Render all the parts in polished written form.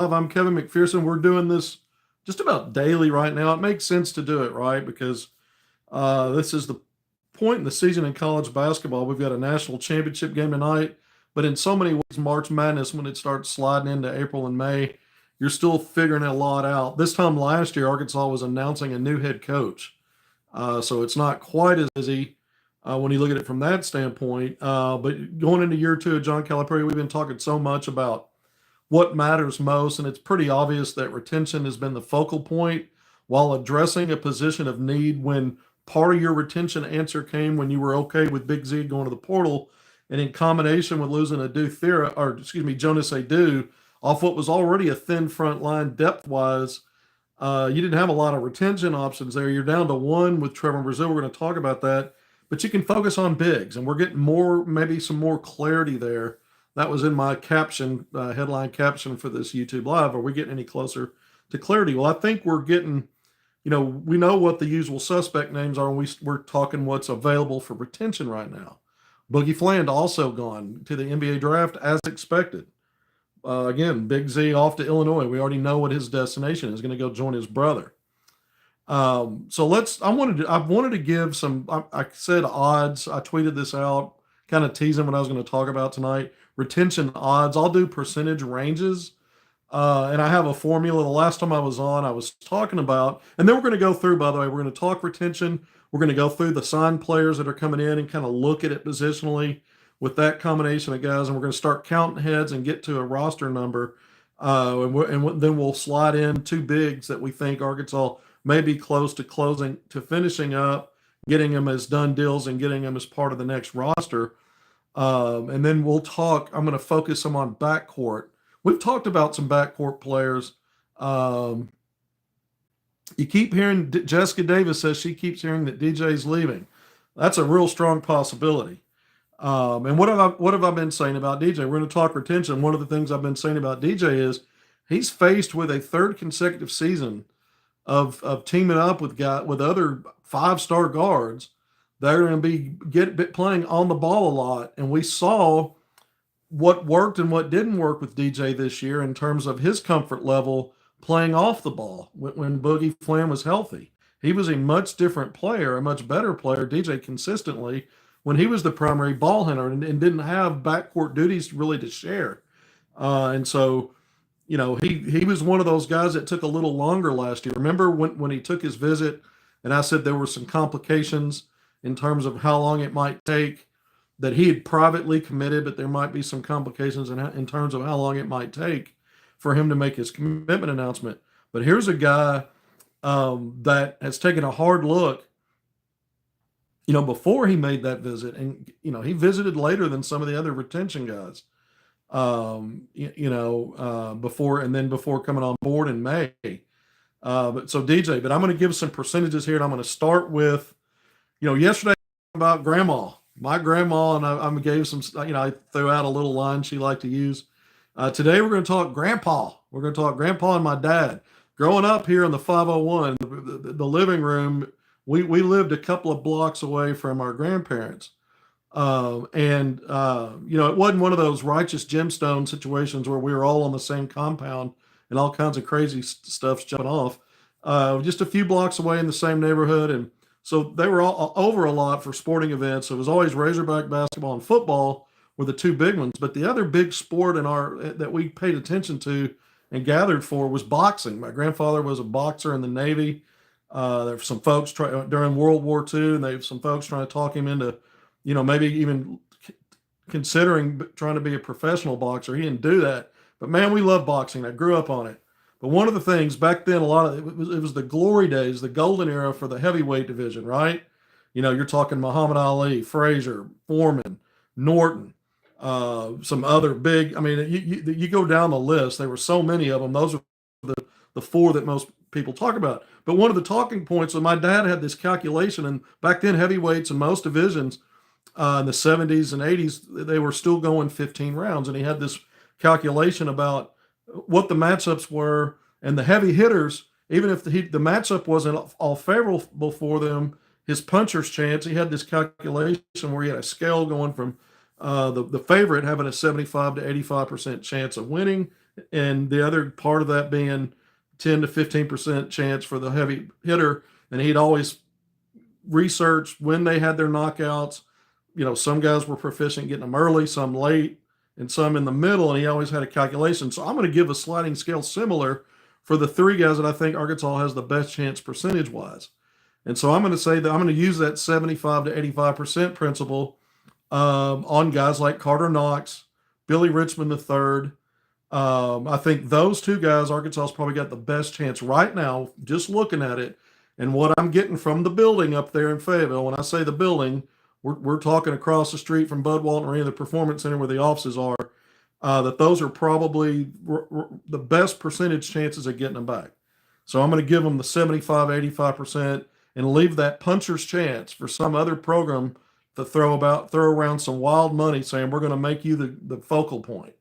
I'm Kevin McPherson. We're doing this just about daily right now. It makes sense to do it, right? Because this is the point in the season in college basketball. We've got a national championship game tonight, but in so many ways, March Madness, when it starts sliding into April and May, you're still figuring a lot out. This time last year, Arkansas was announcing a new head coach. So it's not quite as easy when you look at it from that standpoint. But going into year two of John Calipari, we've been talking so much about what matters most, and it's pretty obvious that retention has been the focal point while addressing a position of need when part of your retention answer came when you were okay with Big Z going to the portal, and in combination with losing Jonas Adu off what was already a thin front line depth-wise, you didn't have a lot of retention options there. You're down to one with Trevor Brazil. We're going to talk about that, but you can focus on bigs, and we're getting maybe some more clarity there. That was in my caption, headline caption for this YouTube Live. Are we getting any closer to clarity? Well, I think we're getting, we know what the usual suspect names are, and we're talking what's available for retention right now. Boogie Fland also gone to the NBA draft as expected. Again, Big Z off to Illinois. We already know what his destination is. Going to go join his brother. I wanted to give some. I said odds. I tweeted this out, kind of teasing what I was going to talk about tonight. Retention odds. I'll do percentage ranges, and I have a formula. The last time I was on, I was talking about, and then we're going to go through. By the way, we're going to talk retention. We're going to go through the signed players that are coming in and kind of look at it positionally with that combination of guys, and we're going to start counting heads and get to a roster number, and then we'll slide in two bigs that we think Arkansas may be close to finishing up, getting them as done deals and getting them as part of the next roster. And then we'll talk. I'm going to focus some on backcourt. We've talked about some backcourt players. You keep hearing Jessica Davis says she keeps hearing that DJ's leaving. That's a real strong possibility. And what have I been saying about DJ? We're going to talk retention. One of the things I've been saying about DJ is he's faced with a third consecutive season of teaming up with other 5-star guards. They're going to be playing on the ball a lot, and we saw what worked and what didn't work with DJ this year in terms of his comfort level playing off the ball when Boogie Flam was healthy. He was a much different player, a much better player, DJ consistently, when he was the primary ball handler and didn't have backcourt duties really to share. And so, he was one of those guys that took a little longer last year. Remember when he took his visit and I said there were some complications in terms of how long it might take, that he had privately committed, but there might be some complications in terms of how long it might take for him to make his commitment announcement. But here's a guy that has taken a hard look, before he made that visit. And, he visited later than some of the other retention guys, before coming on board in May. But I'm going to give some percentages here, and I'm going to start with, yesterday about grandma, my grandma, and I gave some, I threw out a little line she liked to use. Today we're going to talk grandpa. We're going to talk grandpa and my dad. Growing up here in the 501, the living room, we lived a couple of blocks away from our grandparents. It wasn't one of those righteous gemstone situations where we were all on the same compound and all kinds of crazy stuff's jumping off. Just a few blocks away in the same neighborhood. And so they were all over a lot for sporting events. So it was always Razorback basketball and football were the two big ones. But the other big sport that we paid attention to and gathered for was boxing. My grandfather was a boxer in the Navy. There were some folks during World War II, and they have some folks trying to talk him into, maybe even considering trying to be a professional boxer. He didn't do that. But man, we love boxing. I grew up on it. But one of the things back then, it was the glory days, the golden era for the heavyweight division, right? You're talking Muhammad Ali, Frazier, Foreman, Norton, some other big. I mean, you go down the list. There were so many of them. Those are the four that most people talk about. But one of the talking points, my dad had this calculation, and back then heavyweights in most divisions in the 70s and 80s, they were still going 15 rounds, and he had this calculation about what the matchups were, and the heavy hitters, even if the matchup wasn't all favorable for them, his puncher's chance, he had this calculation where he had a scale going from the favorite having a 75 to 85% chance of winning, and the other part of that being 10 to 15% chance for the heavy hitter. And he'd always research when they had their knockouts. Some guys were proficient getting them early, some late, and some in the middle, and he always had a calculation. So I'm going to give a sliding scale similar for the three guys that I think Arkansas has the best chance percentage-wise. And so I'm going to say that I'm going to use that 75 to 85% principle on guys like Carter Knox, Billy Richmond III. I think those two guys, Arkansas's probably got the best chance right now, just looking at it, and what I'm getting from the building up there in Fayetteville. When I say the building, we're talking across the street from Bud Walton Arena, the Performance Center where the offices are, that those are probably the best percentage chances of getting them back. So I'm going to give them the 75, 85% and leave that puncher's chance for some other program to throw around some wild money saying we're going to make you the focal point.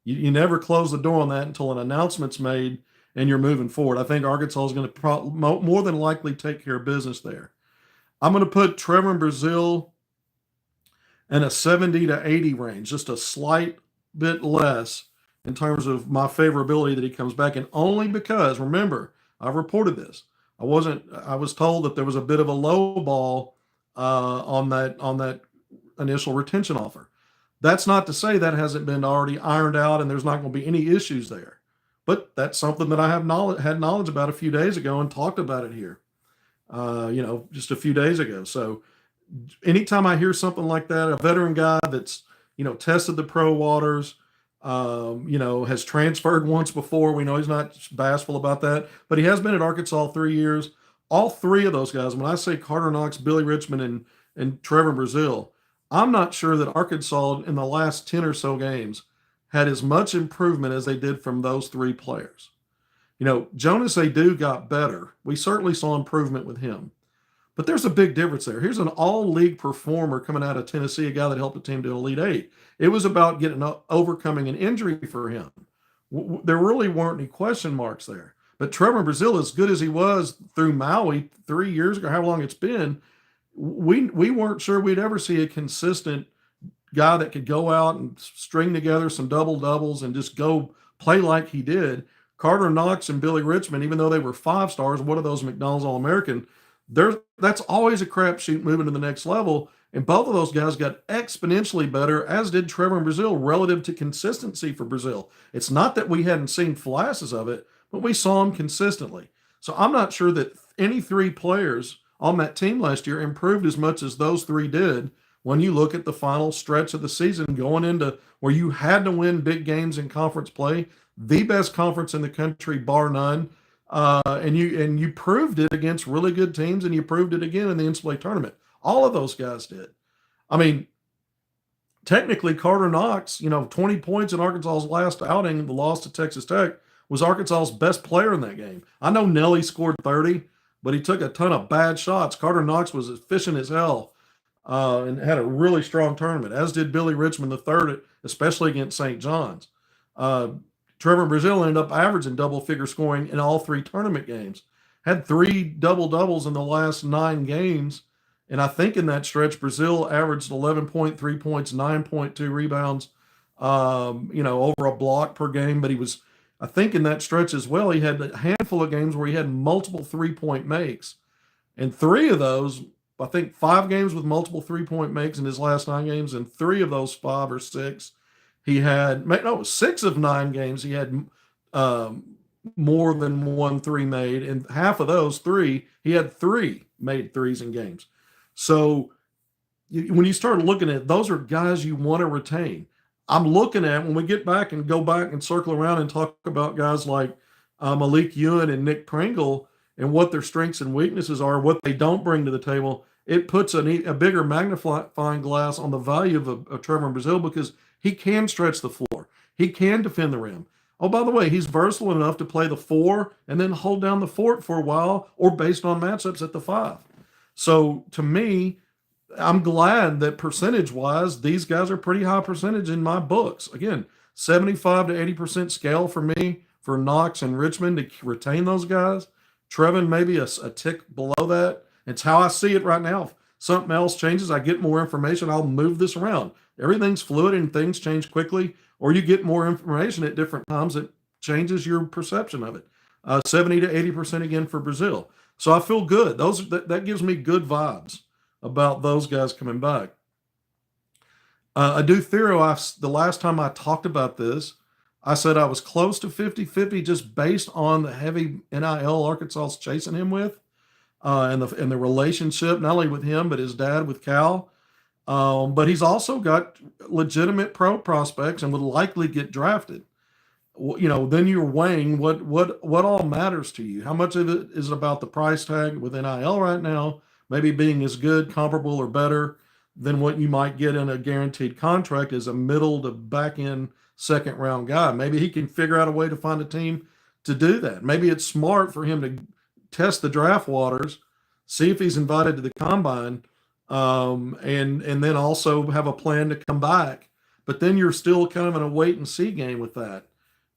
You never close the door on that until an announcement's made and you're moving forward. I think Arkansas is going to more than likely take care of business there. I'm going to put Trevor Brazil in a 70 to 80 range, just a slight bit less in terms of my favorability that he comes back, and only because, remember, I've reported this. I was told that there was a bit of a low ball on that initial retention offer. That's not to say that hasn't been already ironed out and there's not going to be any issues there. But that's something that I had knowledge about a few days ago and talked about it here, just a few days ago. So anytime I hear something like that, a veteran guy that's, tested the pro waters, has transferred once before. We know he's not bashful about that, but he has been at Arkansas 3 years. All three of those guys, when I say Carter Knox, Billy Richmond, and Trevor Brazil, I'm not sure that Arkansas in the last 10 or so games had as much improvement as they did from those three players. Jonas Adu got better. We certainly saw improvement with him. But there's a big difference there. Here's an all-league performer coming out of Tennessee, a guy that helped the team to Elite Eight. It was about overcoming an injury for him. There really weren't any question marks there. But Trevor Brazil, as good as he was through Maui 3 years ago, how long it's been, we weren't sure we'd ever see a consistent guy that could go out and string together some doubles and just go play like he did. Carter Knox and Billy Richmond, even though they were 5 stars, one of those McDonald's All-American, that's always a crapshoot moving to the next level. And both of those guys got exponentially better, as did Trevor Brazil, relative to consistency for Brazil. It's not that we hadn't seen flashes of it, but we saw him consistently. So I'm not sure that any three players on that team last year improved as much as those three did when you look at the final stretch of the season going into where you had to win big games in conference play, the best conference in the country, bar none. And you proved it against really good teams, and you proved it again in the NCAA tournament. All of those guys did. I mean, technically, Carter Knox, 20 points in Arkansas's last outing, the loss to Texas Tech, was Arkansas's best player in that game. I know Nelly scored 30, but he took a ton of bad shots. Carter Knox was efficient as hell and had a really strong tournament, as did Billy Richmond III, especially against St. John's. Trevor Brazil ended up averaging double-figure scoring in all 3 tournament games. Had 3 double-doubles in the last 9 games, and I think in that stretch, Brazil averaged 11.3 points, 9.2 rebounds, over a block per game. But I think in that stretch as well, he had a handful of games where he had multiple 3-point makes. And 3 of those, I think 5 games with multiple 3-point makes in his last 9 games, and 3 of those 5 or 6, he had 6 of 9 games. He had more than 1 3 made, and half of those 3, he had 3 made threes in games. So when you start looking at those are guys you want to retain. I'm looking at when we get back and go back and circle around and talk about guys like Malik Ewan and Nick Pringle and what their strengths and weaknesses are, what they don't bring to the table. It puts a bigger magnifying glass on the value of Trevor Brazil, because he can stretch the floor. He can defend the rim. Oh, by the way, he's versatile enough to play the 4 and then hold down the fort for a while, or based on matchups at the 5. So to me, I'm glad that percentage-wise, these guys are pretty high percentage in my books. Again, 75 to 80% scale for me for Knox and Richmond to retain those guys. Trevin maybe a tick below that. It's how I see it right now. If something else changes, I get more information, I'll move this around. Everything's fluid and things change quickly, or you get more information at different times that changes your perception of it. 70 to 80% again for Brazil. So I feel good. That gives me good vibes about those guys coming back. Adu Thero, the last time I talked about this, I said I was close to 50-50 just based on the heavy NIL Arkansas's chasing him with, and the relationship, not only with him, but his dad with Cal. But he's also got legitimate pro prospects and would likely get drafted. Then you're weighing what all matters to you. How much of it is about the price tag with NIL right now, maybe being as good, comparable, or better than what you might get in a guaranteed contract as a middle to back end second round guy. Maybe he can figure out a way to find a team to do that. Maybe it's smart for him to test the draft waters, see if he's invited to the combine, and then also have a plan to come back. But then you're still kind of in a wait and see game with that.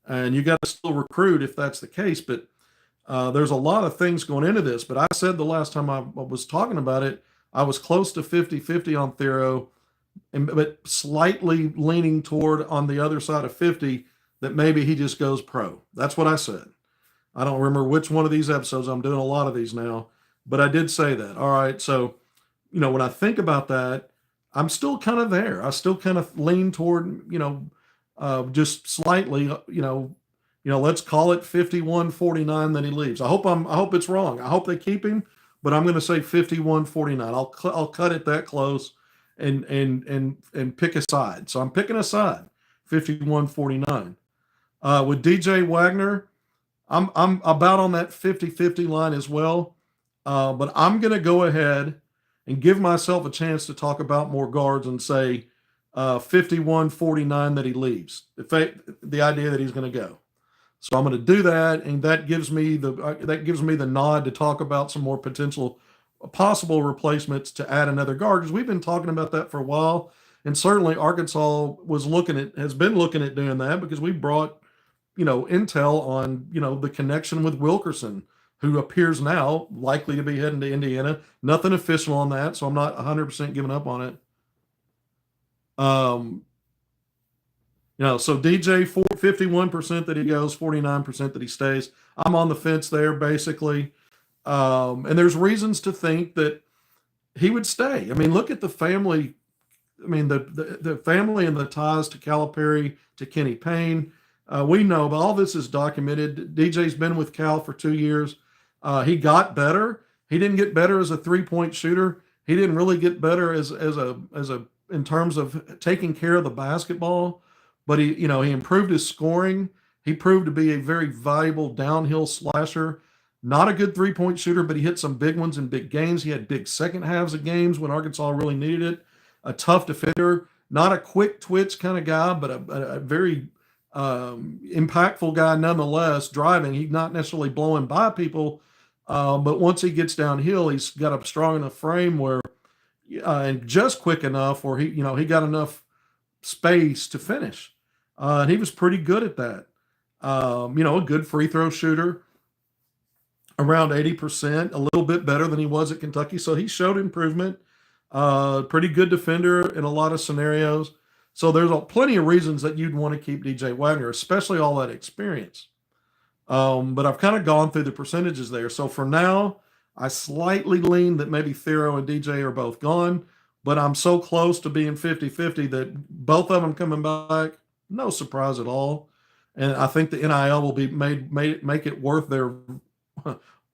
And you got to still recruit if that's the case. But there's a lot of things going into this. But I said the last time I was talking about it, I was close to 50-50 on Thero, but slightly leaning toward on the other side of 50 that maybe he just goes pro. That's what I said. I don't remember which one of these episodes. I'm doing a lot of these now, but I did say that. All right. So, when I think about that, I'm still kind of there. I still kind of lean toward, just slightly, let's call it 51-49 that he leaves. I hope it's wrong. I hope they keep him, but I'm going to say 51-49. I'll cut it that close and pick a side. So I'm picking a side, 51-49. With DJ Wagner, I'm about on that 50-50 line as well. But I'm going to go ahead and give myself a chance to talk about more guards and say 51-49 that he leaves. The idea that he's going to go. So I'm going to do that, and that gives me the nod to talk about some more possible replacements to add another guard, because we've been talking about that for a while, and certainly Arkansas has been looking at doing that, because we brought intel on the connection with Wilkerson, who appears now likely to be heading to Indiana. Nothing official on that, so I'm not 100% giving up on it. So DJ 51% that he goes, 49% that he stays. I'm on the fence there, basically. And there's reasons to think that he would stay. I mean, look at the family. I mean, the family and the ties to Calipari, to Kenny Payne. We know, but all this is documented. DJ's been with Cal for 2 years. He got better. He didn't get better as a 3-point shooter. He didn't really get better as in terms of taking care of the basketball. But he improved his scoring. He proved to be a very valuable downhill slasher. Not a good 3-point shooter, but he hit some big ones in big games. He had big second halves of games when Arkansas really needed it. A tough defender, not a quick twitch kind of guy, but a very impactful guy nonetheless. Driving, he's not necessarily blowing by people, but once he gets downhill, he's got a strong enough frame where, and just quick enough where he got enough space to finish. And he was pretty good at that. A good free throw shooter, around 80%, a little bit better than he was at Kentucky. So he showed improvement. Pretty good defender in a lot of scenarios. So there's plenty of reasons that you'd want to keep DJ Wagner, especially all that experience. But I've kind of gone through the percentages there. So for now, I slightly lean that maybe Thero and DJ are both gone, but I'm so close to being 50-50 that both of them coming back, no surprise at all. And I think the NIL will be make it worth their,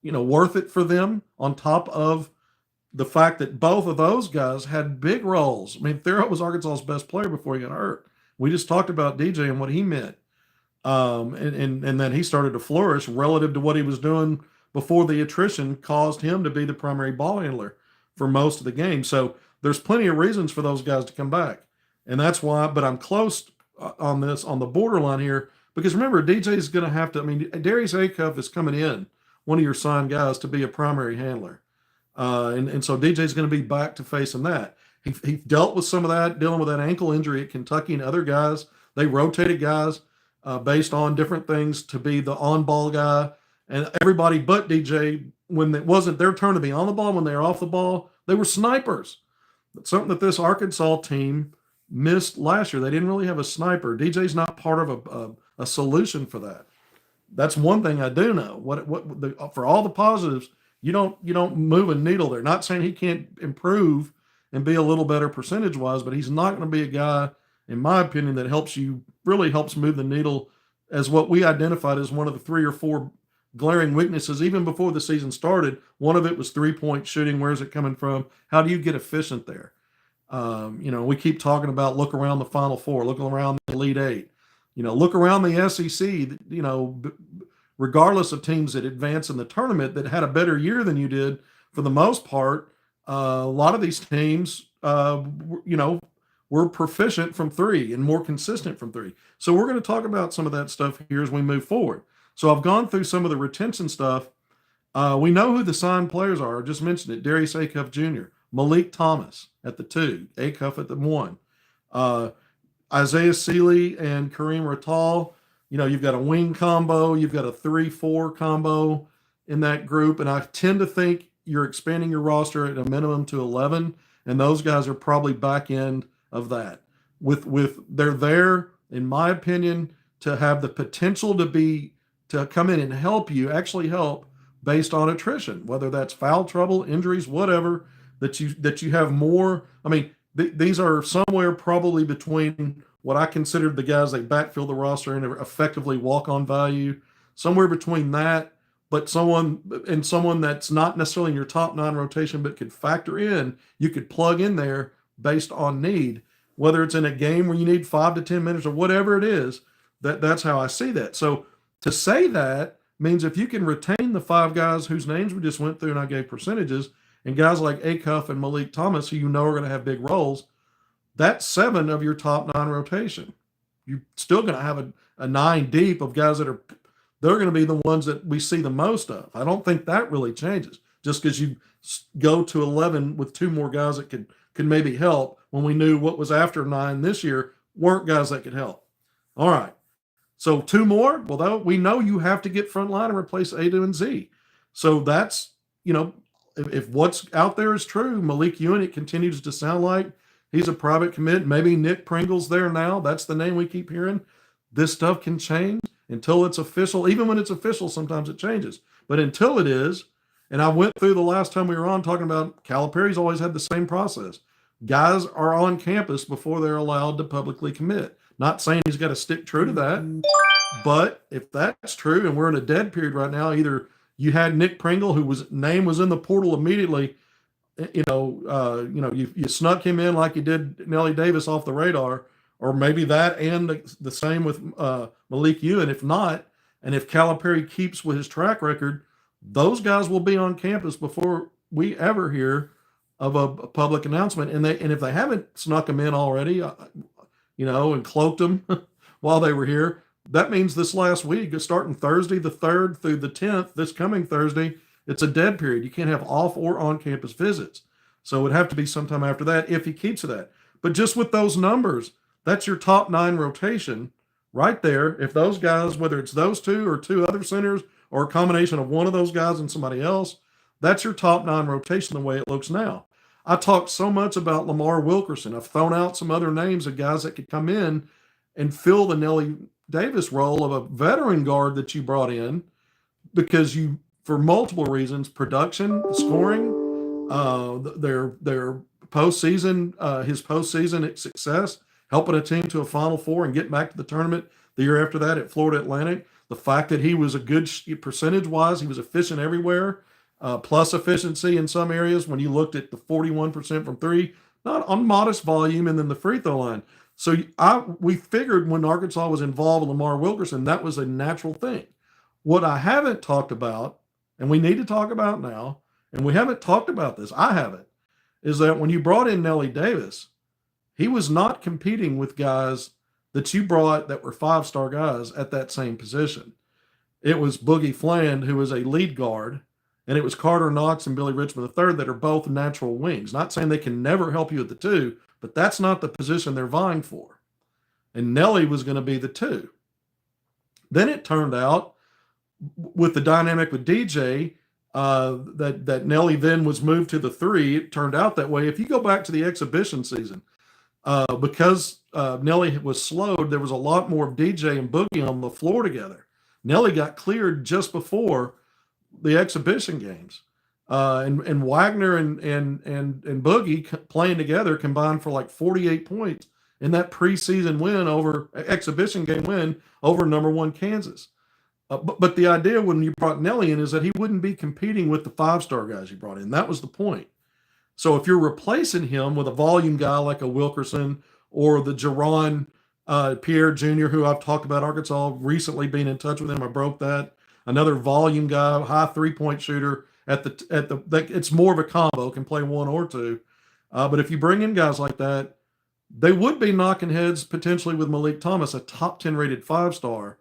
worth it for them, on top of the fact that both of those guys had big roles. I mean, Thero was Arkansas's best player before he got hurt. We just talked about DJ and what he meant. And then he started to flourish relative to what he was doing before the attrition caused him to be the primary ball handler for most of the game. So there's plenty of reasons for those guys to come back. And that's why, but I'm close on the borderline here, because remember, DJ is going to have to, Darius Acuff is coming in, one of your signed guys, to be a primary handler. And so DJ is going to be back to facing that. He dealt with some of that, dealing with that ankle injury at Kentucky, and other guys. They rotated guys based on different things to be the on-ball guy. And everybody but DJ, when it wasn't their turn to be on the ball, when they were off the ball, they were snipers. That's something that this Arkansas team missed last year. They didn't really have a sniper. DJ's not part of a solution for that. That's one thing I do know. For all the positives, you don't move a needle there. Not saying he can't improve and be a little better percentage wise, but he's not going to be a guy, in my opinion, that really helps move the needle as what we identified as one of the 3 or 4 glaring weaknesses even before the season started. One of it was 3-point shooting. Where's it coming from? How do you get efficient there? We keep talking about look around the Final Four, look around the Elite Eight, look around the SEC, regardless of teams that advance in the tournament that had a better year than you did for the most part. A lot of these teams, were proficient from 3 and more consistent from 3. So we're going to talk about some of that stuff here as we move forward. So I've gone through some of the retention stuff. We know who the signed players are. I just mentioned it. Darius Acuff Jr., Malik Thomas at the 2, Acuff at the 1, Isaiah Sealy and Kareem Rattal. You've got a wing combo, you've got a 3-4 combo in that group, and I tend to think you're expanding your roster at a minimum to 11, and those guys are probably back end of that. They're there, in my opinion, to have the potential to come in and actually help based on attrition, whether that's foul trouble, injuries, whatever, that you have more. I mean, these are somewhere probably between what I considered the guys that backfill the roster and effectively walk-on value, somewhere between that, but someone that's not necessarily in your top 9 rotation but could factor in, you could plug in there based on need, whether it's in a game where you need 5 to 10 minutes or whatever it is. That's how I see that. So to say that means if you can retain the 5 guys whose names we just went through and I gave percentages, and guys like Acuff and Malik Thomas, who are going to have big roles, that's 7 of your top 9 rotation. You're still going to have a 9 deep of guys they're going to be the ones that we see the most of. I don't think that really changes just because you go to 11 with 2 more guys that could maybe help, when we knew what was after 9 this year weren't guys that could help. All right. So 2 more. Well, though, we know you have to get front line and replace Adu and Z. So that's, if what's out there is true, Malik Ewing, it continues to sound like he's a private commit. Maybe Nick Pringle's there now. That's the name we keep hearing. This stuff can change until it's official. Even when it's official, sometimes it changes. But until it is, and I went through the last time we were on talking about Calipari's always had the same process. Guys are on campus before they're allowed to publicly commit. Not saying he's got to stick true to that, but if that's true, and we're in a dead period right now, either you had Nick Pringle, name was in the portal immediately, you snuck him in like you did Nelly Davis off the radar, or maybe that and the same with Malik Ewing. If not, and if Calipari keeps with his track record, those guys will be on campus before we ever hear of a public announcement. And if they haven't snuck them in already, and cloaked them while they were here, that means this last week, starting Thursday the 3rd through the 10th, this coming Thursday, it's a dead period. You can't have off or on-campus visits. So it would have to be sometime after that if he keeps that. But just with those numbers, that's your top 9 rotation right there. If those guys, whether it's those 2 or 2 other centers or a combination of one of those guys and somebody else, that's your top 9 rotation the way it looks now. I talked so much about Lamar Wilkerson. I've thrown out some other names of guys that could come in and fill the Nelly Davis role of a veteran guard that you brought in because for multiple reasons, production, scoring, their postseason, his postseason success, helping a team to a Final Four and get back to the tournament the year after that at Florida Atlantic. The fact that he was a good percentage-wise, he was efficient everywhere, plus efficiency in some areas when you looked at the 41% from 3, not on modest volume, and then the free throw line. So we figured when Arkansas was involved with Lamar Wilkerson, that was a natural thing. What I haven't talked about, and we need to talk about now, and we haven't talked about this, I haven't, is that when you brought in Nelly Davis, he was not competing with guys that you brought that were 5-star guys at that same position. It was Boogie Fland, who was a lead guard, and it was Carter Knox and Billy Richmond III that are both natural wings. Not saying they can never help you at the 2, but that's not the position they're vying for. And Nelly was going to be the 2. Then it turned out, with the dynamic with DJ, that Nelly then was moved to the 3. It turned out that way. If you go back to the exhibition season, because Nelly was slowed, there was a lot more of DJ and Boogie on the floor together. Nelly got cleared just before the exhibition games. And Wagner and Boogie playing together combined for like 48 points in that preseason win over exhibition game win over #1 Kansas. But the idea when you brought Nelly in is that he wouldn't be competing with the 5-star guys you brought in. That was the point. So if you're replacing him with a volume guy like a Wilkerson or the Jerron Pierre Jr., who I've talked about Arkansas recently being in touch with him, I broke that. Another volume guy, high 3-point shooter it's more of a combo, can play one or two. But if you bring in guys like that, they would be knocking heads potentially with Malik Thomas, a top 10 rated 5-star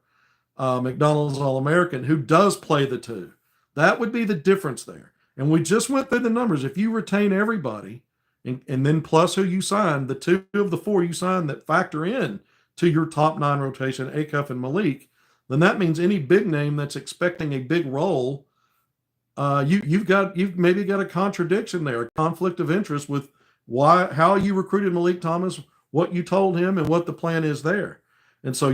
McDonald's All-American who does play the two. That would be the difference there. And we just went through the numbers. If you retain everybody and then plus who you sign, the 2 of the 4 you sign that factor in to your top 9 rotation, Acuff and Malik, then that means any big name that's expecting a big role, you've maybe got a contradiction there, a conflict of interest with how you recruited Malik Thomas, what you told him, and what the plan is there. And so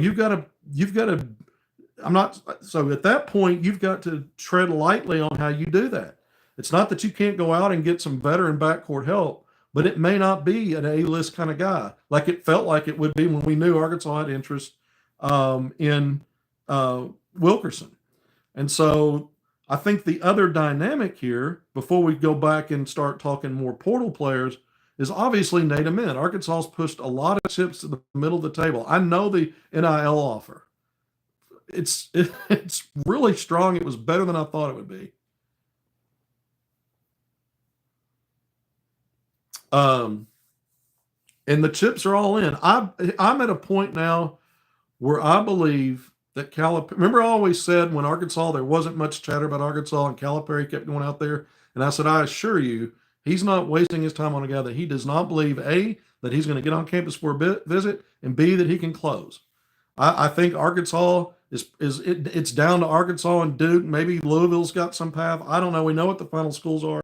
so at that point, you've got to tread lightly on how you do that. It's not that you can't go out and get some veteran backcourt help, but it may not be an A-list kind of guy like it felt like it would be when we knew Arkansas had interest in Wilkerson. And so I think the other dynamic here, before we go back and start talking more portal players, is obviously Nate Ament. Arkansas's pushed a lot of chips to the middle of the table. I know the NIL offer. It's really strong. It was better than I thought it would be. And the chips are all in. I'm at a point now where I believe that remember I always said when Arkansas, there wasn't much chatter about Arkansas and Calipari kept going out there. And I said, I assure you, he's not wasting his time on a guy that he does not believe, A, that he's going to get on campus for a visit, and B, that he can close. I think Arkansas it's down to Arkansas and Duke. Maybe Louisville's got some path. I don't know. We know what the final schools are.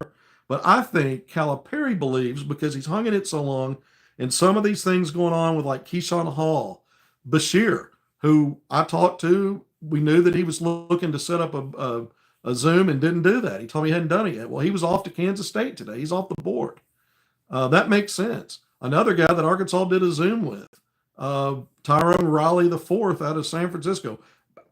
But I think Calipari believes, because he's hung in it so long, and some of these things going on with like Keyshawn Hall, Bashir, who I talked to, we knew that he was looking to set up a Zoom and didn't do that. He told me he hadn't done it yet. Well, he was off to Kansas State today. He's off the board. That makes sense. Another guy that Arkansas did a Zoom with, Tyrone Riley IV out of San Francisco,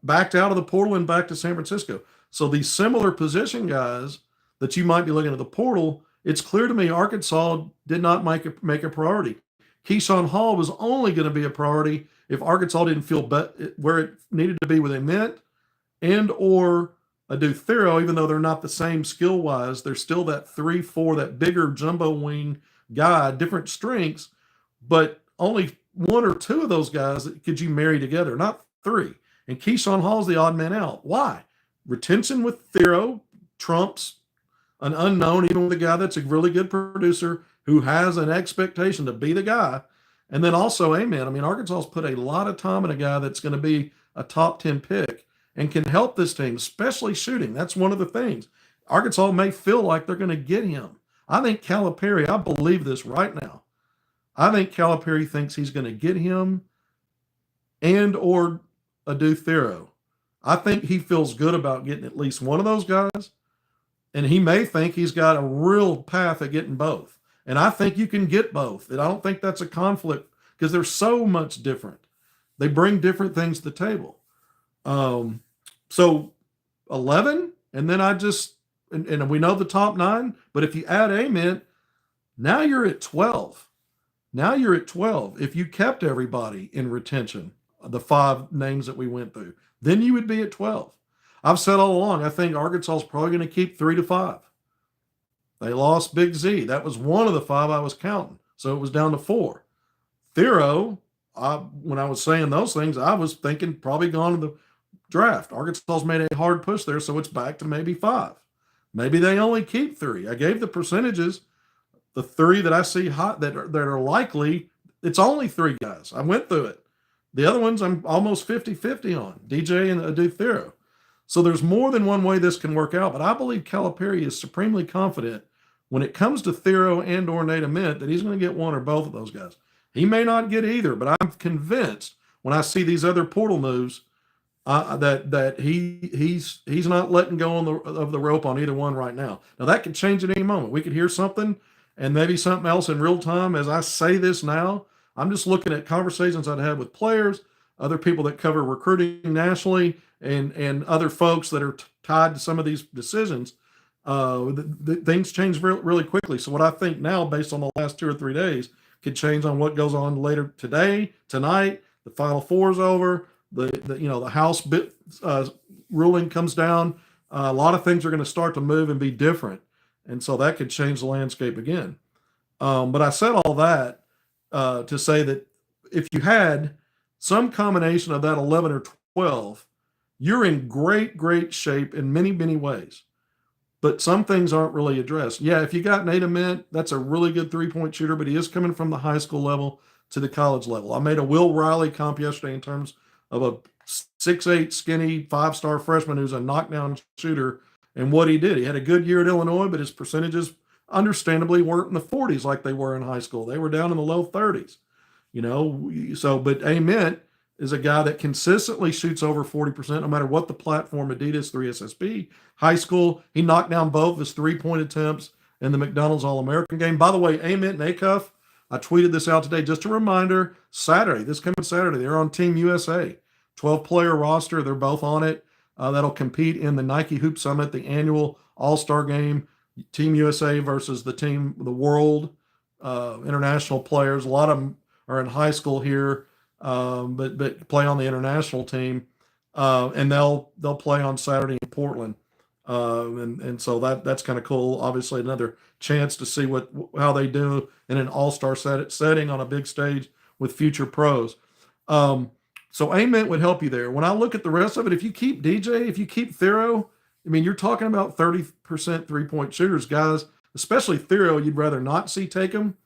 backed out of the portal and back to San Francisco. So these similar position guys that you might be looking at the portal, it's clear to me Arkansas did not make a priority. Keyshawn Hall was only going to be a priority if Arkansas didn't feel where it needed to be with Ament and or Adu Thero, even though they're not the same skill-wise, they're still that 3-4, that bigger jumbo wing guy, different strengths, but only 1 or 2 of those guys that could you marry together, not 3. And Keyshawn Hall's the odd man out. Why? Retention with Thero trumps an unknown, even with a guy that's a really good producer who has an expectation to be the guy. And then also, amen. I mean, Arkansas's put a lot of time in a guy that's going to be a top 10 pick and can help this team, especially shooting. That's one of the things. Arkansas may feel like they're going to get him. I think Calipari, I believe this right now. I think Calipari thinks he's going to get him and or Adu Thero. I think he feels good about getting at least one of those guys. And he may think he's got a real path of getting both. And I think you can get both. And I don't think that's a conflict because they're so much different. They bring different things to the table. So 11, and then and we know the top 9, but if you add Ament, now you're at 12. Now you're at 12. If you kept everybody in retention, the 5 names that we went through, then you would be at 12. I've said all along, I think Arkansas is probably going to keep 3 to 5. They lost Big Z. That was one of the 5 I was counting. So it was down to 4. Thero, when I was saying those things, I was thinking probably gone to the draft. Arkansas's made a hard push there, so it's back to maybe 5. Maybe they only keep 3. I gave the percentages. The 3 that I see hot that are likely, it's only 3 guys. I went through it. The other ones I'm almost 50-50 on, DJ and Adu Thero. So there's more than one way this can work out, but I believe Calipari is supremely confident when it comes to Thero and or Nate Ament that he's going to get one or both of those guys. He may not get either, but I'm convinced when I see these other portal moves that he's not letting go of the rope on either one right now. Now that could change at any moment. We could hear something and maybe something else in real time. As I say this now, I'm just looking at conversations I'd had with players, other people that cover recruiting nationally, and other folks that are tied to some of these decisions. Things change really quickly. So what I think now, based on the last 2 or 3 days, could change on what goes on later today, tonight. The Final Four is over. The House ruling comes down. A lot of things are going to start to move and be different, and so that could change the landscape again. But I said all that to say that if you had some combination of that 11 or 12, you're in great shape in many ways. But some things aren't really addressed. Yeah, if you got Nate Ament, that's a really good 3-point shooter, but he is coming from the high school level to the college level. I made a Will Riley comp yesterday in terms of a 6'8", skinny, 5-star freshman who's a knockdown shooter, and what he did. He had a good year at Illinois, but his percentages understandably weren't in the 40s like they were in high school. They were down in the low 30s. But Ament is a guy that consistently shoots over 40%, no matter what the platform, Adidas, 3SSB. High school, he knocked down both his 3-point attempts in the McDonald's All-American game. By the way, Ament and Acuff, I tweeted this out today, just a reminder, this coming Saturday, they're on Team USA. 12-player roster, they're both on it. That'll compete in the Nike Hoop Summit, the annual All-Star game, Team USA versus the world international players. A lot of them are in high school here, but play on the international team, and they'll play on Saturday in Portland, and so that's kind of cool. Obviously, another chance to see how they do in an all-star setting on a big stage with future pros. So Ament would help you there. When I look at the rest of it, if you keep DJ, if you keep Thero, I mean, you're talking about 30% 3-point shooters, guys, especially Thero. You'd rather not see take him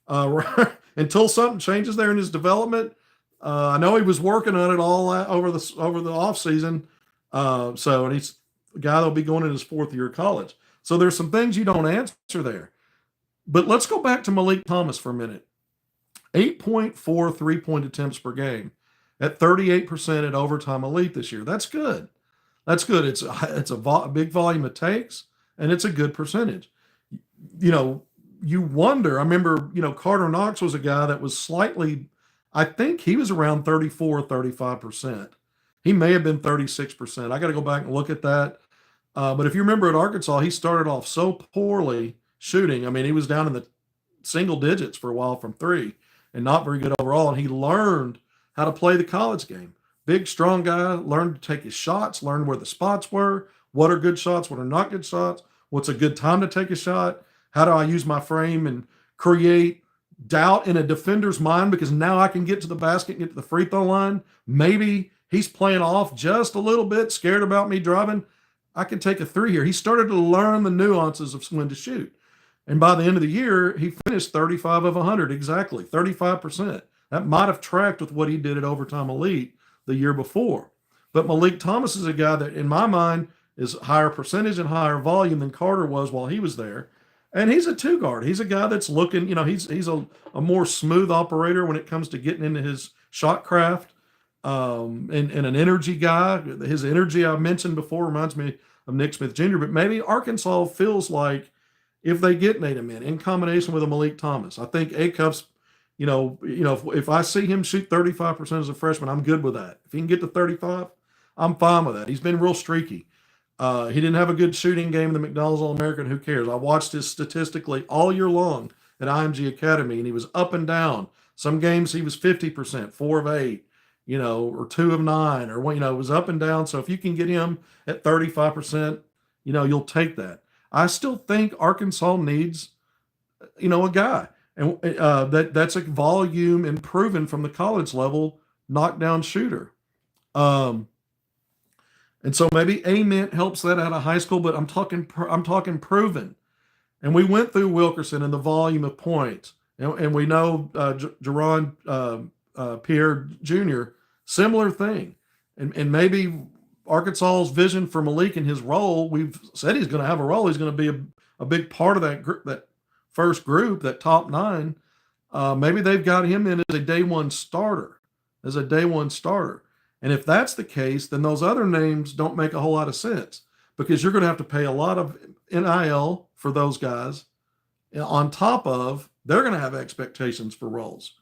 until something changes there in his development. I know he was working on it all over the off season. And he's a guy that'll be going in his 4th year of college. So there's some things you don't answer there. But let's go back to Malik Thomas for a minute. 8.4 3-point attempts per game at 38% at overtime elite this year. That's good. That's good. It's a big volume of takes, and it's a good percentage. You wonder, I remember, Carter Knox was a guy that was slightly, I think he was around 34 or 35%. He may have been 36%. I got to go back and look at that. But if you remember at Arkansas, he started off so poorly shooting. I mean, he was down in the single digits for a while from 3 and not very good overall. And he learned how to play the college game. Big, strong guy, learned to take his shots, learned where the spots were, what are good shots, what are not good shots, what's a good time to take a shot, how do I use my frame and create doubt in a defender's mind because now I can get to the basket and get to the free throw line. Maybe he's playing off just a little bit, scared about me driving. I can take a 3 here. He started to learn the nuances of when to shoot. And by the end of the year, he finished 35 of 100, exactly, 35%. That might have tracked with what he did at Overtime Elite the year before. But Malik Thomas is a guy that, in my mind, is higher percentage and higher volume than Carter was while he was there. And he's a 2-guard. He's a guy that's looking, he's a more smooth operator when it comes to getting into his shot craft, and an energy guy. His energy I mentioned before reminds me of Nick Smith Jr., but maybe Arkansas feels like if they get Nate Ament in combination with a Malik Thomas, I think Acuff's, if I see him shoot 35% as a freshman, I'm good with that. If he can get to 35, I'm fine with that. He's been real streaky. He didn't have a good shooting game in the McDonald's All-American. Who cares? I watched his statistically all year long at IMG Academy, and he was up and down. Some games he was 50%, 4 of 8, or 2 of 9, or it was up and down. So if you can get him at 35%, you'll take that. I still think Arkansas needs, a guy, and that's a volume improving from the college level knockdown shooter. And so maybe Ament helps that out of high school, but I'm talking proven. And we went through Wilkerson and the volume of points, and we know Jerron Pierre Jr., similar thing. And maybe Arkansas's vision for Malik and his role, we've said he's going to have a role. He's going to be a big part of that group, that first group, that top 9. Maybe they've got him in as a day one starter. And if that's the case, then those other names don't make a whole lot of sense because you're going to have to pay a lot of NIL for those guys. On top of, they're going to have expectations for roles.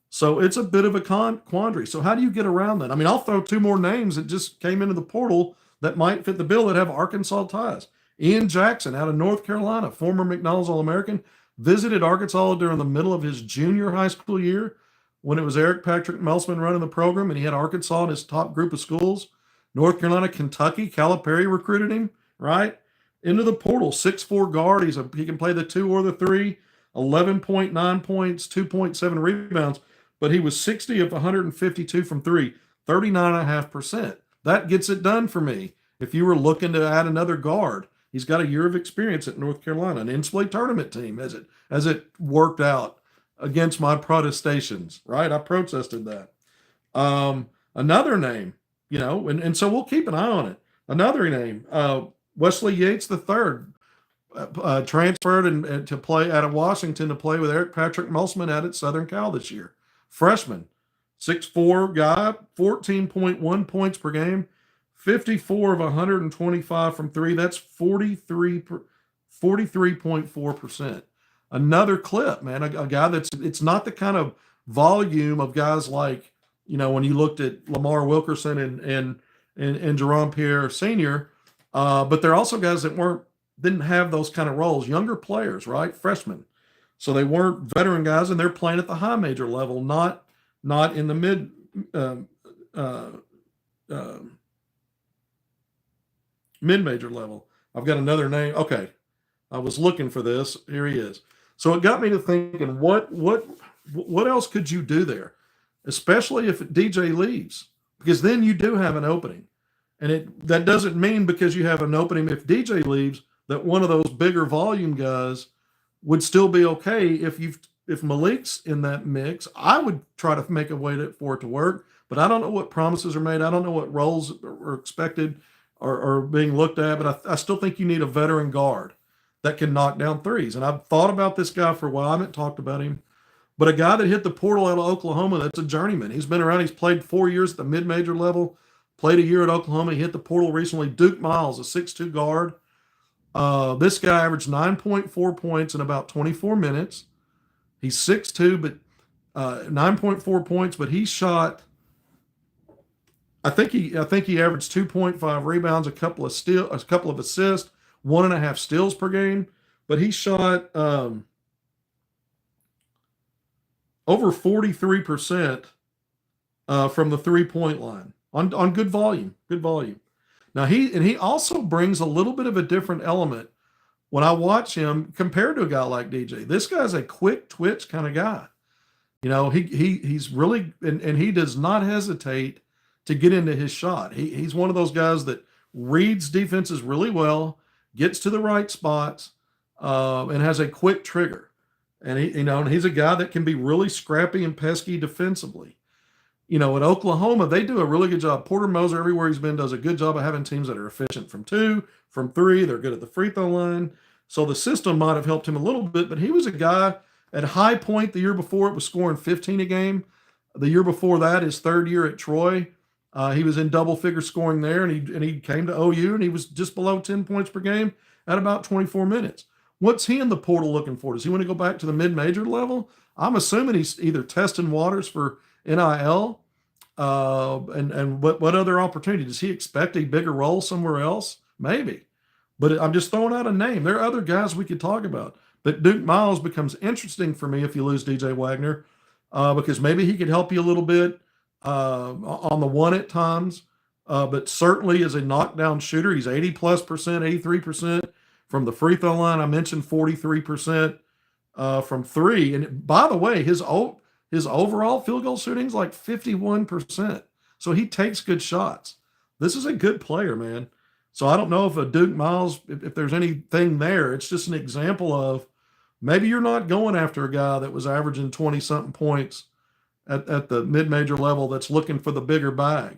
So it's a bit of a quandary. So how do you get around that? I mean, I'll throw two more names that just came into the portal that might fit the bill that have Arkansas ties. Ian Jackson out of North Carolina, former McDonald's All-American, visited Arkansas during the middle of his junior high school year when it was Eric Patrick Melsman running the program, and he had Arkansas in his top group of schools. North Carolina, Kentucky, Calipari recruited him, right? Into the portal, 6'4" guard. He can play the 2 or the 3, 11.9 points, 2.7 rebounds, but he was 60 of 152 from 3, 39.5%. That gets it done for me. If you were looking to add another guard, he's got a year of experience at North Carolina, an NCAA tournament team, as it worked out against my protestations, right? I protested that. Another name, and so we'll keep an eye on it. Another name, Wesley Yates III, transferred and to play out of Washington to play with Eric Patrick Melsman out at Southern Cal this year. Freshman, 6'4" guy, 14.1 points per game, 54 of 125 from 3. That's 43.4%. Another clip, man, a guy it's not the kind of volume of guys like, when you looked at Lamar Wilkerson and Jerome Pierre Sr., but they're also guys that didn't have those kind of roles, younger players, right? Freshmen. So they weren't veteran guys, and they're playing at the high major level, not in the mid-major level. I've got another name. Okay. I was looking for this. Here he is. So it got me to thinking, what else could you do there? Especially if DJ leaves, because then you do have an opening. And that doesn't mean because you have an opening if DJ leaves that one of those bigger volume guys would still be okay. If Malik's in that mix, I would try to make a way for it to work. But I don't know what promises are made. I don't know what roles are expected or being looked at. But I still think you need a veteran guard that can knock down threes. And I've thought about this guy for a while. I haven't talked about him. But a guy that hit the portal out of Oklahoma, that's a journeyman. He's been around. He's played 4 years at the mid-major level. Played a year at Oklahoma. He hit the portal recently. Duke Miles, a 6'2" guard. This guy averaged 9.4 points in about 24 minutes. He's 6'2", but 9.4 points. But he shot. I think he averaged 2.5 rebounds, a couple of assists, 1.5 steals per game. But he shot over 43% from the 3-point line. On good volume. Now he also brings a little bit of a different element when I watch him compared to a guy like DJ. This guy's a quick twitch kind of guy. He's really and he does not hesitate to get into his shot. He's one of those guys that reads defenses really well, gets to the right spots, and has a quick trigger. And he's a guy that can be really scrappy and pesky defensively. At Oklahoma, they do a really good job. Porter Moser, everywhere he's been, does a good job of having teams that are efficient from 2, from 3. They're good at the free throw line. So the system might have helped him a little bit, but he was a guy at High Point the year before. It was scoring 15 a game. The year before that, his third year at Troy, he was in double-figure scoring there, and he came to OU, and he was just below 10 points per game at about 24 minutes. What's he in the portal looking for? Does he want to go back to the mid-major level? I'm assuming he's either testing waters for NIL, and what other opportunity? Does he expect a bigger role somewhere else? Maybe. But I'm just throwing out a name. There are other guys we could talk about. But Duke Miles becomes interesting for me if you lose DJ Wagner, because maybe he could help you a little bit on the one at times, but certainly as a knockdown shooter, he's 80+%, 83% from the free throw line. I mentioned 43% from 3. And by the way, his overall field goal shooting is like 51%. So he takes good shots. This is a good player, man. So I don't know if a Duke Miles, if there's anything there. It's just an example of maybe you're not going after a guy that was averaging 20-something points at the mid-major level that's looking for the bigger bag.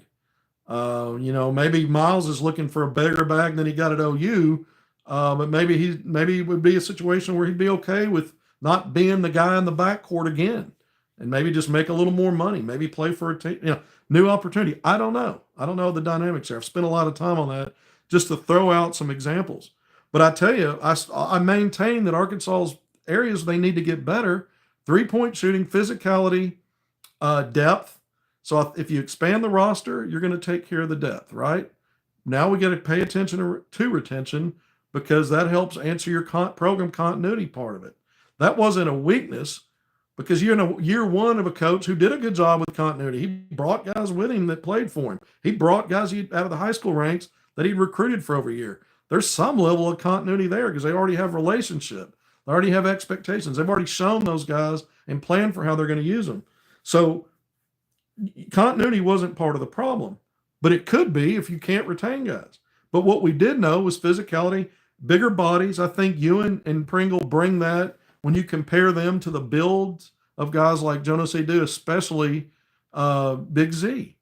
Maybe Miles is looking for a bigger bag than he got at OU, but maybe it would be a situation where he'd be okay with not being the guy in the backcourt again, and maybe just make a little more money, maybe play for a team. new opportunity. I don't know. I don't know the dynamics there. I've spent a lot of time on that just to throw out some examples. But I tell you, I maintain that Arkansas's areas they need to get better: 3-point shooting, physicality, depth. So if you expand the roster, you're going to take care of the depth, right? Now we got to pay attention to retention, because that helps answer your program continuity part of it. That wasn't a weakness, because you're in a year one of a coach who did a good job with continuity. He brought guys with him that played for him. He brought guys out of the high school ranks that he'd recruited for over a year. There's some level of continuity there because they already have relationship. They already have expectations. They've already shown those guys and planned for how they're going to use them. So continuity wasn't part of the problem, but it could be if you can't retain guys. But what we did know was physicality, bigger bodies. I think Ewan and Pringle bring that when you compare them to the builds of guys like Jonas Adu, especially Big Z.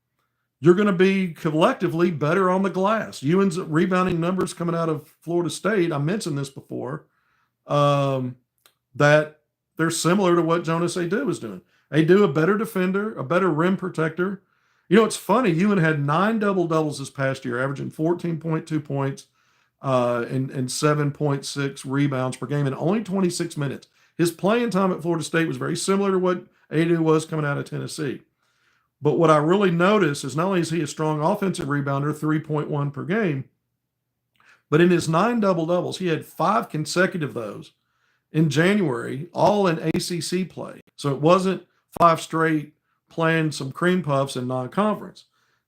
You're going to be collectively better on the glass. Ewan's rebounding numbers coming out of Florida State, I mentioned this before, that they're similar to what Jonas Adu was doing. Adu, a better defender, a better rim protector. You know, it's funny. Ewan had 9 double-doubles this past year, averaging 14.2 points and 7.6 rebounds per game in only 26 minutes. His playing time at Florida State was very similar to what Adu was coming out of Tennessee. But what I really notice is not only is he a strong offensive rebounder, 3.1 per game, but in his 9 double-doubles, he had 5 consecutive those in January, all in ACC play. So it wasn't 5 straight playing some cream puffs in non-conference.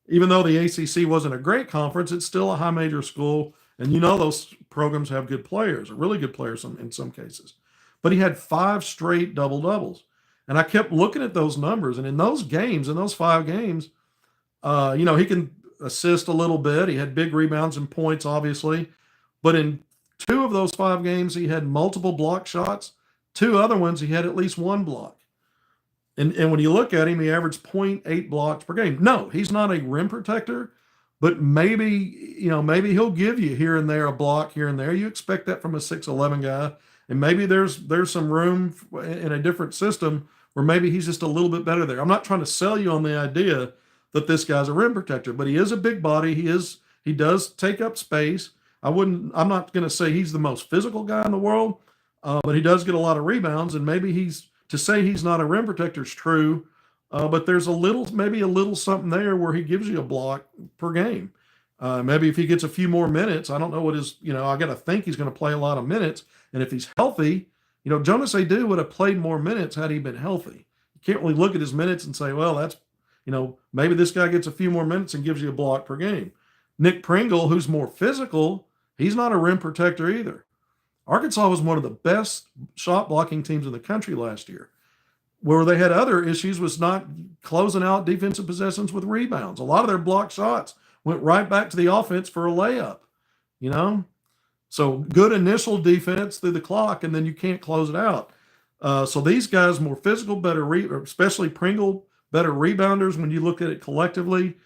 Even though the ACC wasn't a great conference, it's still a high major school, and you know those programs have good players, really good players in some cases. But he had 5 straight double-doubles. And I kept looking at those numbers, and in those games, in those 5 games, you know, he can assist a little bit. He had big rebounds and points, obviously. But in 2 of those 5 games, he had multiple block shots. 2 other ones, he had at least 1 block. And when you look at him, he averaged 0.8 blocks per game. No, he's not a rim protector, but maybe, you know, maybe he'll give you here and there a block here and there. You expect that from a 6'11" guy. And maybe there's some room in a different system where maybe he's just a little bit better there. I'm not trying to sell you on the idea that this guy's a rim protector, but he is a big body. He does take up space. I'm not going to say he's the most physical guy in the world, but he does get a lot of rebounds, and maybe to say he's not a rim protector is true, but there's maybe a little something there where he gives you a block per game. Maybe if he gets a few more minutes, I don't know what I got to think he's going to play a lot of minutes. And if he's healthy, you know, Jonas Adu would have played more minutes had he been healthy. You can't really look at his minutes and say, well, that's, you know, maybe this guy gets a few more minutes and gives you a block per game. Nick Pringle, who's more physical, he's not a rim protector either. Arkansas was one of the best shot blocking teams in the country last year. Where they had other issues was not closing out defensive possessions with rebounds. A lot of their block shots went right back to the offense for a layup, you know? So good initial defense through the clock, and then you can't close it out. So these guys more physical, better, especially Pringle, better rebounders when you look at it collectively.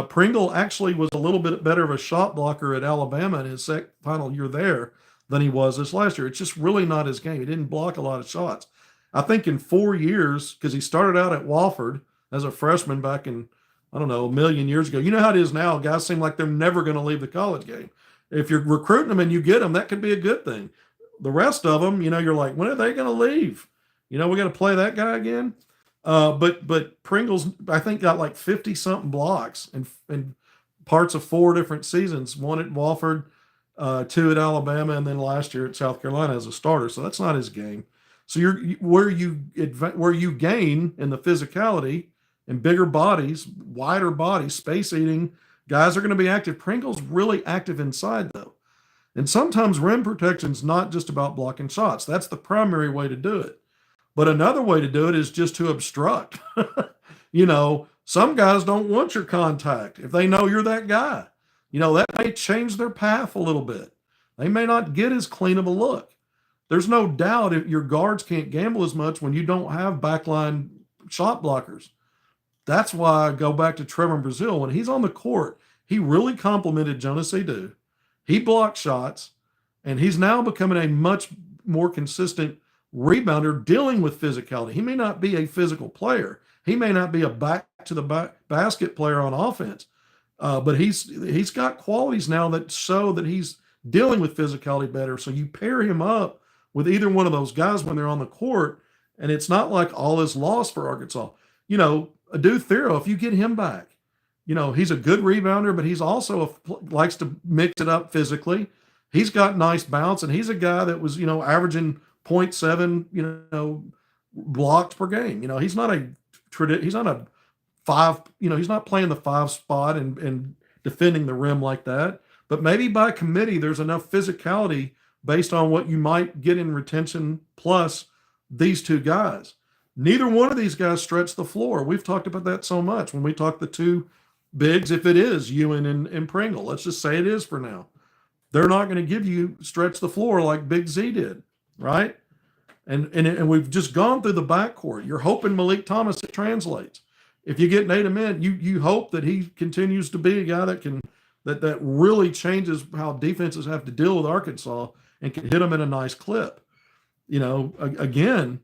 Pringle actually was a little bit better of a shot blocker at Alabama in his final year there than he was this last year. It's just really not his game. He didn't block a lot of shots. I think in 4 years, because he started out at Wofford as a freshman back in, I don't know, a million years ago. You know how it is now. Guys seem like they're never going to leave the college game. If you're recruiting them and you get them, that could be a good thing. The rest of them, you know, you're like, when are they going to leave? You know, we got to play that guy again. But Pringle's, I think, got like 50-something blocks in parts of 4 different seasons. 1 at Wofford, 2 at Alabama, and then last year at South Carolina as a starter. So that's not his game. So where you gain in the physicality and bigger bodies, wider bodies, space eating, guys are going to be active. Pringle's really active inside though. And sometimes rim protection's not just about blocking shots. That's the primary way to do it. But another way to do it is just to obstruct. You know, some guys don't want your contact if they know you're that guy. You know, that may change their path a little bit. They may not get as clean of a look. There's no doubt if your guards can't gamble as much when you don't have backline shot blockers. That's why I go back to Trevor Brazil. When he's on the court, he really complimented Jonas Adu. He blocked shots, and he's now becoming a much more consistent rebounder dealing with physicality. He may not be a physical player. He may not be a back to the basket player on offense, but he's got qualities now that show that he's dealing with physicality better. So you pair him up with either one of those guys when they're on the court, and it's not like all is lost for Arkansas. Adu Thero, if you get him back, he's a good rebounder, but he's also likes to mix it up physically. He's got nice bounce, and he's a guy that was, averaging 0.7, blocked per game. He's not a five, he's not playing the 5 spot and defending the rim like that. But maybe by committee, there's enough physicality based on what you might get in retention plus these two guys. Neither one of these guys stretch the floor. We've talked about that so much when we talk the two bigs. If it is Ewan and Pringle, let's just say it is for now. They're not going to give you stretch the floor like Big Z did, right? And we've just gone through the backcourt. You're hoping Malik Thomas it translates. If you get Nate Ament, you hope that he continues to be a guy that really changes how defenses have to deal with Arkansas and can hit them in a nice clip. Again,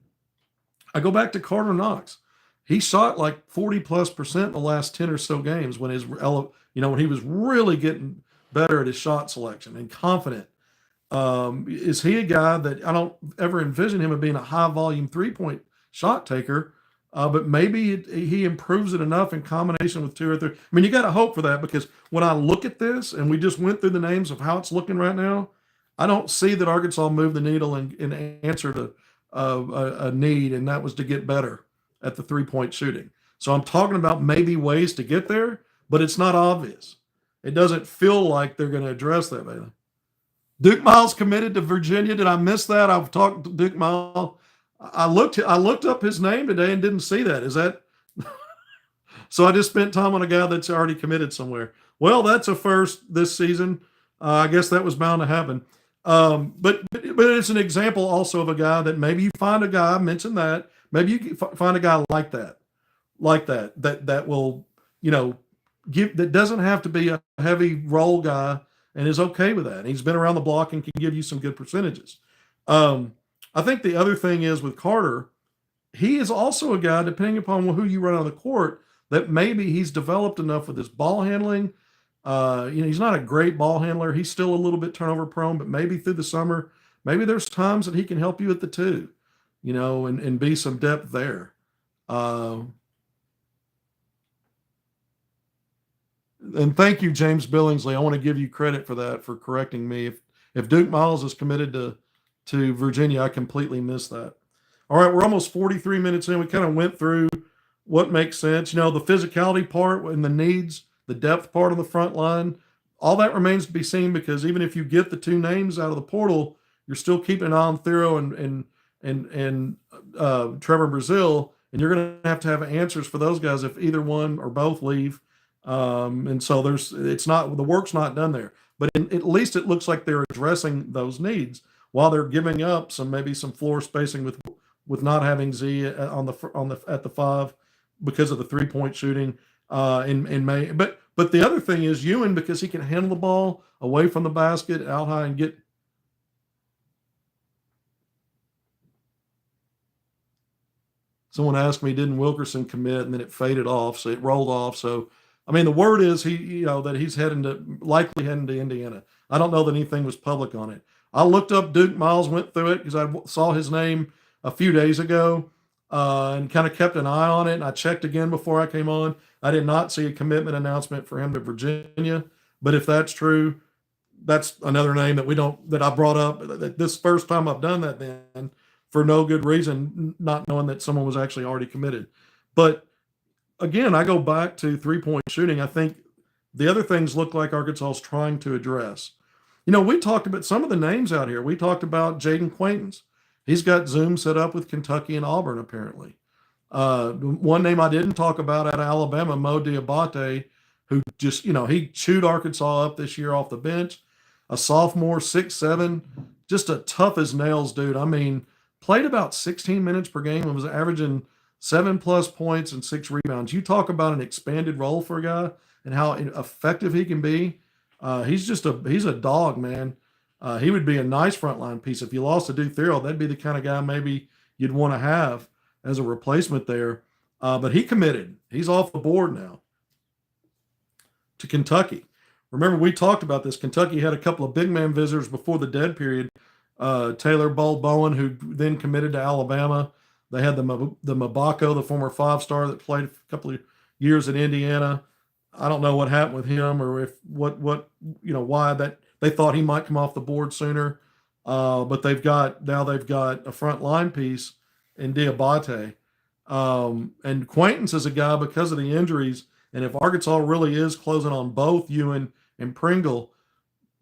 I go back to Carter Knox. He shot like 40+% in the last 10 or so games when when he was really getting better at his shot selection and confident. Is he a guy that I don't ever envision him as being a high volume 3-point shot taker? But maybe he improves it enough in combination with 2 or 3. I mean, you got to hope for that, because when I look at this and we just went through the names of how it's looking right now, I don't see that Arkansas moved the needle in answer to a need, and that was to get better at the 3-point shooting. So I'm talking about maybe ways to get there, but it's not obvious. It doesn't feel like they're going to address that, Bailey. Duke Miles committed to Virginia. Did I miss that? I've talked to Duke Miles. I looked up his name today and didn't see that. Is that so? I just spent time on a guy that's already committed somewhere. Well, that's a first this season. I guess that was bound to happen. But it's an example also of a guy that maybe you find a guy. I mentioned that maybe you find a guy like that will give, that doesn't have to be a heavy role guy and is okay with that. He's been around the block and can give you some good percentages. I think the other thing is with Carter, he is also a guy, depending upon who you run on the court, that maybe he's developed enough with his ball handling. He's not a great ball handler. He's still a little bit turnover prone, but maybe through the summer, maybe there's times that he can help you at the 2, and be some depth there. And thank you, James Billingsley. I want to give you credit for that, for correcting me. If Duke Miles is committed to Virginia, I completely missed that. All right, we're almost 43 minutes in. We kind of went through what makes sense. The physicality part and the needs, the depth part of the front line, all that remains to be seen, because even if you get the 2 names out of the portal, you're still keeping an eye on Thero and Trevor Brazil, and you're going to have answers for those guys if either one or both leave. And so the work's not done there, but at least it looks like they're addressing those needs while they're giving up maybe some floor spacing with not having Z at the 5 because of the 3-point shooting in May. But the other thing is Ewan, because he can handle the ball away from the basket, out high, and get. Someone asked me, didn't Wilkerson commit? And then it faded off, so it rolled off. So I mean, the word is that he's likely heading to Indiana. I don't know that anything was public on it. I looked up Duke Miles, went through it because I saw his name a few days ago and kind of kept an eye on it. And I checked again before I came on. I did not see a commitment announcement for him to Virginia. But if that's true, that's another name that I brought up. This first time I've done that then for no good reason, not knowing that someone was actually already committed. But again, I go back to 3-point shooting. I think the other things look like Arkansas is trying to address. We talked about some of the names out here. We talked about Jaden Quaintance. He's got Zoom set up with Kentucky and Auburn, apparently. One name I didn't talk about out of Alabama, Mo Diabate, who just, he chewed Arkansas up this year off the bench. A sophomore, 6'7", just a tough as nails dude. I mean, played about 16 minutes per game and was averaging 7+ points and 6 rebounds. You talk about an expanded role for a guy and how effective he can be. He's a dog, man. He would be a nice frontline piece. If you lost to Duke Theriot, that'd be the kind of guy maybe you'd want to have as a replacement there. But he committed. He's off the board now to Kentucky. Remember, we talked about this. Kentucky had a couple of big man visitors before the dead period. Taylor Bowen, who then committed to Alabama. They had the Mabako, the former five-star that played a couple of years in Indiana. I don't know what happened with him, or if why that they thought he might come off the board sooner. But they've got a front line piece in Diabate. And Quaintance is a guy, because of the injuries, and if Arkansas really is closing on both Ewan and Pringle,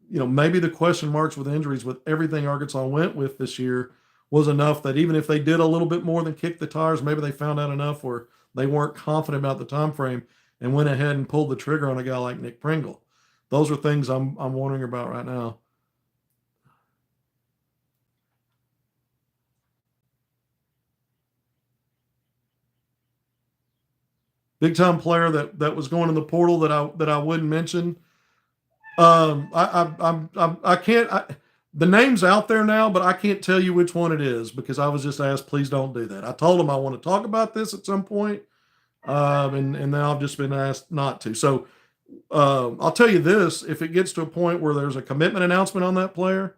maybe the question marks with injuries with everything Arkansas went with this year was enough that even if they did a little bit more than kick the tires, maybe they found out enough where they weren't confident about the time frame and went ahead and pulled the trigger on a guy like Nick Pringle. Those are things I'm wondering about right now. Big time player that was going in the portal that I wouldn't mention. I can't. The name's out there now, but I can't tell you which one it is because I was just asked, please don't do that. I told him I want to talk about this at some point, and now I've just been asked not to. So I'll tell you this: if it gets to a point where there's a commitment announcement on that player,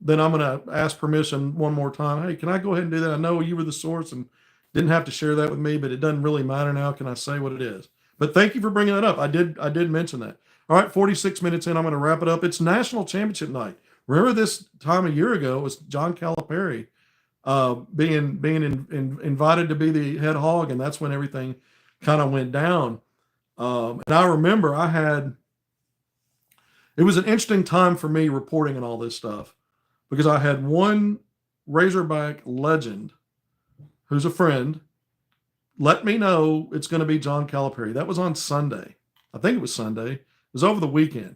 then I'm going to ask permission one more time. Hey, can I go ahead and do that? I know you were the source and didn't have to share that with me, but it doesn't really matter now. Can I say what it is? But thank you for bringing that up. I did mention that. All right, 46 minutes in, I'm going to wrap it up. It's national championship night. Remember this time a year ago, it was John Calipari being invited to be the head hog, and that's when everything kind of went down. And I remember it was an interesting time for me reporting on all this stuff because I had one Razorback legend who's a friend let me know it's going to be John Calipari. That was on Sunday. I think it was Sunday. It was over the weekend.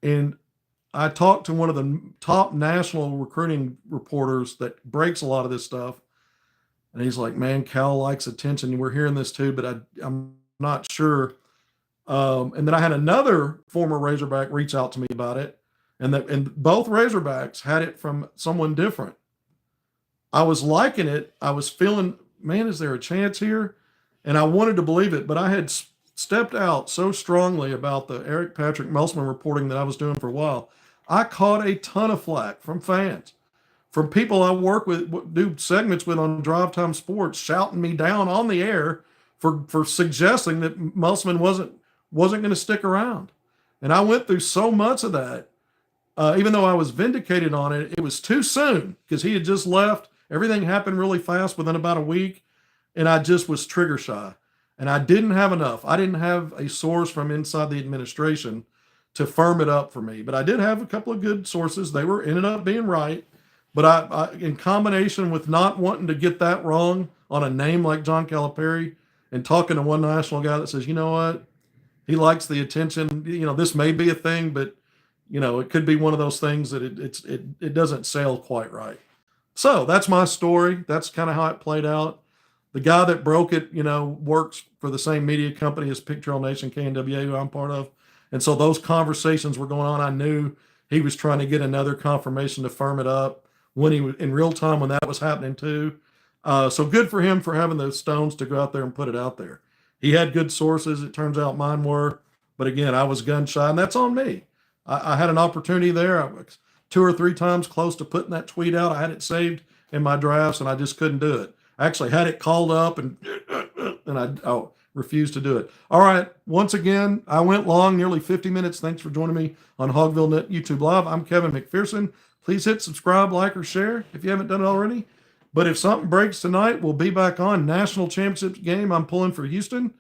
And I talked to one of the top national recruiting reporters that breaks a lot of this stuff. And he's like, man, Cal likes attention. We're hearing this too, but I'm not sure. And then I had another former Razorback reach out to me about it. And both Razorbacks had it from someone different. I was liking it. I was feeling, man, is there a chance here? And I wanted to believe it, but I had stepped out so strongly about the Eric Patrick Melsman reporting that I was doing for a while. I caught a ton of flack from fans, from people I work with, do segments with on Drive Time Sports, shouting me down on the air for suggesting that Melsman wasn't going to stick around. And I went through so much of that. Even though I was vindicated on it, it was too soon because he had just left. Everything happened really fast within about a week, and I just was trigger shy. And I didn't have enough. I didn't have a source from inside the administration to firm it up for me. But I did have a couple of good sources. They ended up being right. But I in combination with not wanting to get that wrong on a name like John Calipari and talking to one national guy that says, you know what, he likes the attention. This may be a thing, but it could be one of those things that it doesn't sail quite right. So that's my story. That's kind of how it played out. The guy that broke it, works for the same media company as Pig Trail Nation, KNWA, who I'm part of. And so those conversations were going on. I knew he was trying to get another confirmation to firm it up when he was in real time when that was happening too. So good for him for having those stones to go out there and put it out there. He had good sources. It turns out mine were, but again, I was gun shy, and that's on me. I had an opportunity there. I was 2 or 3 times close to putting that tweet out. I had it saved in my drafts, and I just couldn't do it. I actually had it called up, and I refused to do it. All right. Once again, I went long, nearly 50 minutes. Thanks for joining me on HogvilleNET YouTube Live. I'm Kevin McPherson. Please hit subscribe, like, or share if you haven't done it already. But if something breaks tonight, we'll be back on national championship game. I'm pulling for Houston.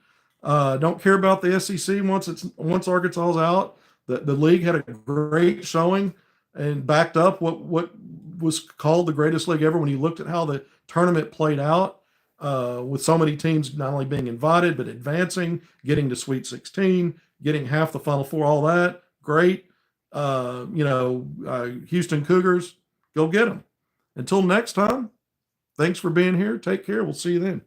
Don't care about the SEC once Arkansas's out. The league had a great showing and backed up what was called the greatest league ever when you looked at how the tournament played out, with so many teams not only being invited but advancing, getting to Sweet 16, getting half the Final Four, all that. Great. Houston Cougars, go get them. Until next time, thanks for being here. Take care. We'll see you then.